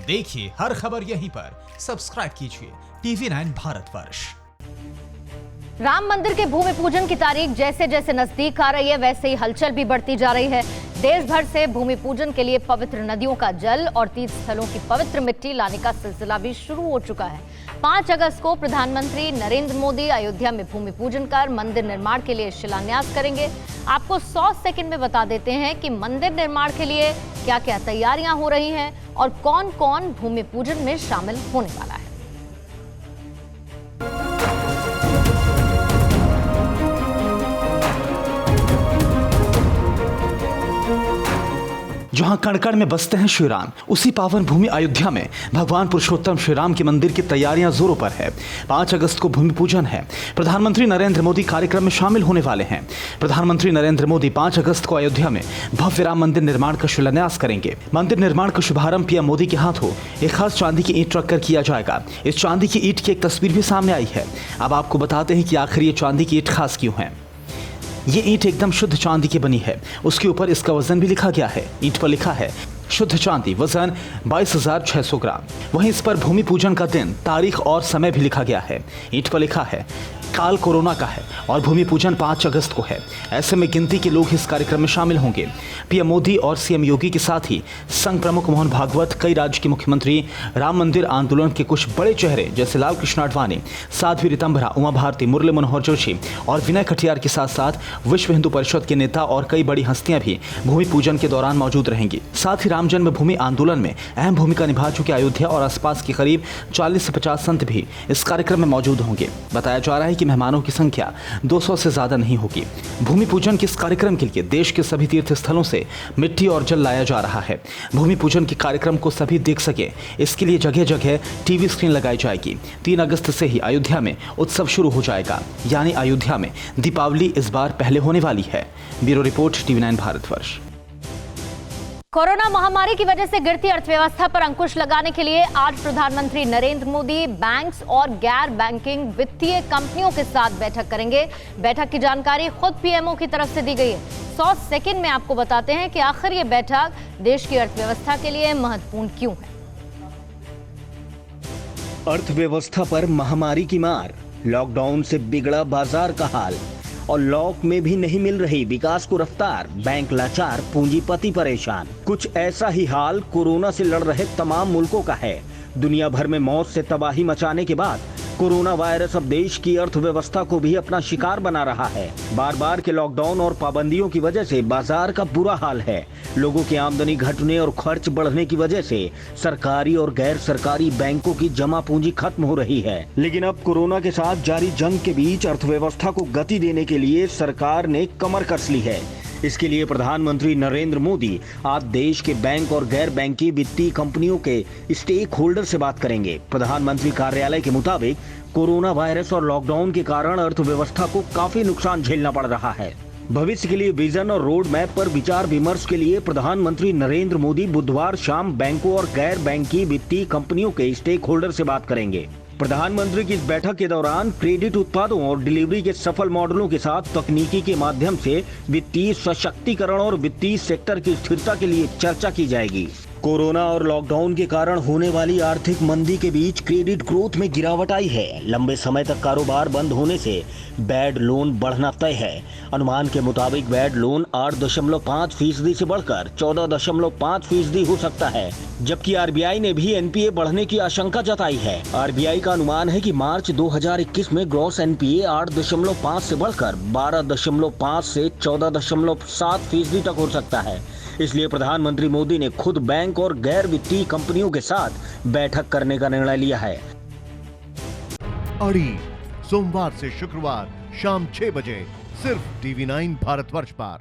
देखिए हर खबर यहीं पर, सब्सक्राइब कीजिए TV9 भारतवर्ष। राम मंदिर के भूमि पूजन की तारीख जैसे जैसे नजदीक आ रही है, वैसे ही हलचल भी बढ़ती जा रही है। देश भर से भूमि पूजन के लिए पवित्र नदियों का जल और तीर्थ स्थलों की पवित्र मिट्टी लाने का सिलसिला भी शुरू हो चुका है। 5 अगस्त को प्रधानमंत्री नरेंद्र मोदी अयोध्या में भूमि पूजन कर मंदिर निर्माण के लिए शिलान्यास करेंगे। आपको 100 सेकंड में बता देते हैं कि मंदिर निर्माण के लिए क्या क्या तैयारियां हो रही हैं और कौन कौन भूमि पूजन में शामिल होने वाला है। जहां कण-कण में बसते हैं श्री राम, उसी पावन भूमि अयोध्या में भगवान पुरुषोत्तम श्री राम के मंदिर की तैयारियां जोरों पर है। 5 अगस्त को भूमि पूजन है। प्रधानमंत्री नरेंद्र मोदी कार्यक्रम में शामिल होने वाले हैं। प्रधानमंत्री नरेंद्र मोदी 5 अगस्त को अयोध्या में भव्य राम मंदिर निर्माण का शिलान्यास करेंगे। मंदिर निर्माण का शुभारंभ पीएम मोदी के हाथों एक खास चांदी की ईंट रखकर किया जाएगा। इस चांदी की ईंट की एक तस्वीर भी सामने आई है। अब आपको बताते हैं कि आखिर ये चांदी की ईंट खास क्यों है। ये ईंट एकदम शुद्ध चांदी की बनी है। उसके ऊपर इसका वजन भी लिखा गया है। ईंट पर लिखा है शुद्ध चांदी, वजन 22,600 ग्राम। वहीं इस पर भूमि पूजन का दिन, तारीख और समय भी लिखा गया है। ईंट पर लिखा है काल कोरोना का है और भूमि पूजन 5 अगस्त को है। ऐसे में गिनती के लोग इस कार्यक्रम में शामिल होंगे। पीएम मोदी और सीएम योगी के साथ ही संघ प्रमुख मोहन भागवत, कई राज्य के मुख्यमंत्री, राम मंदिर आंदोलन के कुछ बड़े चेहरे जैसे लाल कृष्ण आडवाणी, साध्वी रितंभरा, उमा भारती, मुरली मनोहर जोशी और विनय कटियार के साथ साथ विश्व हिंदू परिषद के नेता और कई बड़ी हस्तियां भी भूमि पूजन के दौरान मौजूद रहेंगी। साथ ही राम जन्मभूमि आंदोलन में अहम भूमिका निभा चुके अयोध्या और आसपास के करीब 40 से 50 संत भी इस कार्यक्रम में मौजूद होंगे। बताया जा रहा है कि मेहमानों की संख्या 200 से ज्यादा नहीं होगी। भूमि पूजन के इस कार्यक्रम के लिए देश के सभी तीर्थ स्थलों से मिट्टी और जल लाया जा रहा है। भूमि पूजन के कार्यक्रम को सभी देख सके, इसके लिए जगह जगह टीवी स्क्रीन लगाई जाएगी। 3 अगस्त से ही अयोध्या में उत्सव शुरू हो जाएगा, यानी अयोध्या में दीपावली इस बार पहले होने वाली है। Bureau report TV9 Bharatvarsh. Corona महामारी की वजह से गिरती अर्थव्यवस्था पर अंकुश लगाने के लिए आज प्रधानमंत्री नरेंद्र मोदी बैंक्स और गैर बैंकिंग वित्तीय कंपनियों के साथ बैठक करेंगे। बैठक की जानकारी खुद पीएमओ की तरफ से दी गई है। 100 सेकंड में आपको बताते हैं कि आखिर ये बैठक देश की अर्थव्यवस्था के लिए महत्वपूर्ण क्यों है। अर्थव्यवस्था पर महामारी की मार, लॉकडाउन से बिगड़ा बाजार का हाल और लॉक में भी नहीं मिल रही विकास को रफ्तार, बैंक लाचार, पूंजीपति परेशान। कुछ ऐसा ही हाल कोरोना से लड़ रहे तमाम मुल्कों का है। दुनिया भर में मौत से तबाही मचाने के बाद कोरोना वायरस अब देश की अर्थव्यवस्था को भी अपना शिकार बना रहा है। बार बार के लॉकडाउन और पाबंदियों की वजह से बाजार का बुरा हाल है। लोगों की आमदनी घटने और खर्च बढ़ने की वजह से सरकारी और गैर सरकारी बैंकों की जमा पूंजी खत्म हो रही है। लेकिन अब कोरोना के साथ जारी जंग के बीच अर्थव्यवस्था को गति देने के लिए सरकार ने कमर कस ली है। इसके लिए प्रधानमंत्री नरेंद्र मोदी आज देश के बैंक और गैर बैंकिंग वित्तीय कंपनियों के स्टेक होल्डर से बात करेंगे। प्रधानमंत्री कार्यालय के मुताबिक कोरोना वायरस और लॉकडाउन के कारण अर्थव्यवस्था को काफी नुकसान झेलना पड़ रहा है। भविष्य के लिए विजन और रोड मैप पर विचार विमर्श के लिए प्रधानमंत्री नरेंद्र मोदी बुधवार शाम बैंकों और गैर बैंकिंग वित्तीय कंपनियों के स्टेक होल्डर से बात करेंगे। प्रधानमंत्री की इस बैठक के दौरान क्रेडिट उत्पादों और डिलीवरी के सफल मॉडलों के साथ तकनीकी के माध्यम से वित्तीय सशक्तिकरण और वित्तीय सेक्टर की स्थिरता के लिए चर्चा की जाएगी। कोरोना और लॉकडाउन के कारण होने वाली आर्थिक मंदी के बीच क्रेडिट ग्रोथ में गिरावट आई है। लंबे समय तक कारोबार बंद होने से बैड लोन बढ़ना तय है। अनुमान के मुताबिक बैड लोन 8.5% से बढ़कर 14.5% हो सकता है, जबकि आरबीआई ने भी एनपीए बढ़ने की आशंका जताई है। आरबीआई का अनुमान है कि मार्च 2021 में ग्रॉस एनपीए 8.5 से बढ़कर 12.5 से 14.7% तक हो सकता है। इसलिए प्रधानमंत्री मोदी ने खुद बैंक और गैर वित्तीय कंपनियों के साथ बैठक करने का निर्णय लिया है। अड़ी सोमवार से शुक्रवार शाम 6 बजे सिर्फ TV9 भारतवर्ष पर।